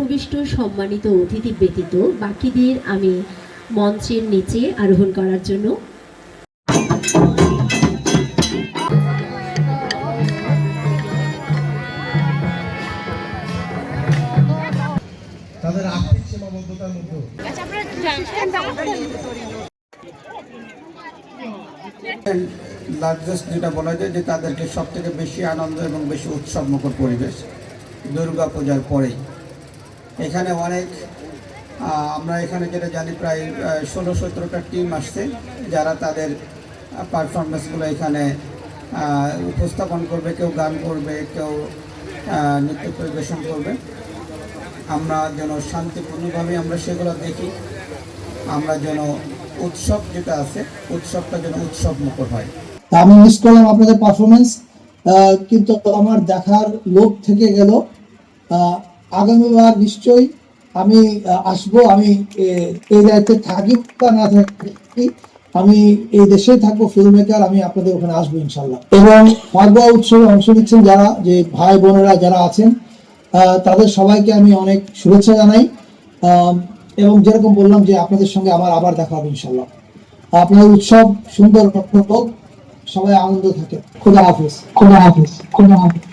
উপবিষ্ট সম্মানিত অতিথি ব্যতীত বাকিদের আমি মঞ্চের নিচে আরোহণ করার জন্য তাদের আর্থিক সীমাবদ্ধতার মধ্যে লার্জেস্ট যেটা বলা যায় যে তাদেরকে সব থেকে বেশি আনন্দ এবং বেশি উৎসবমুখর পরিবেশ দুর্গা পূজার পরেই। এখানে অনেক আমরা এখানে যেটা জানি প্রায় 16-17টা টিম আসছে যারা তাদের পারফরমেন্সগুলো এখানে উপস্থাপন করবে, কেউ গান করবে, কেউ নৃত্য পরিবেশন করবে। আমরা যেন শান্তিপূর্ণভাবে আমরা সেগুলো দেখি, আমরা যেন উৎসব যেটা আছে উৎসবটা যেন উৎসব মুখর হয়। আমি মিস করলাম আপনাদের পারফরমেন্স, কিন্তু আমার দেখার লোভ থেকে গেল। আগামীবার নিশ্চয়ই আমি আসবো। আমি এই দায়িত্বে থাকি বা না থাকি, আমি এই দেশেই থাকবো ফিল্ম মেকার, আমি আপনাদের ওখানে আসবো ইনশাল্লাহ। এবং ফাগোয়া উৎসবে অংশ নিচ্ছেন যারা, যে ভাই বোনেরা যারা আছেন, তাদের সবাইকে আমি অনেক শুভেচ্ছা জানাই। এবং যেরকম বললাম যে আপনাদের সঙ্গে আমার আবার দেখা হবে ইনশাল্লাহ। আপনার উৎসব সুন্দর হোক, সবাই আনন্দ থাকে। খোদা হাফেজ, খোদা হাফেজ, খোদা হাফেজ।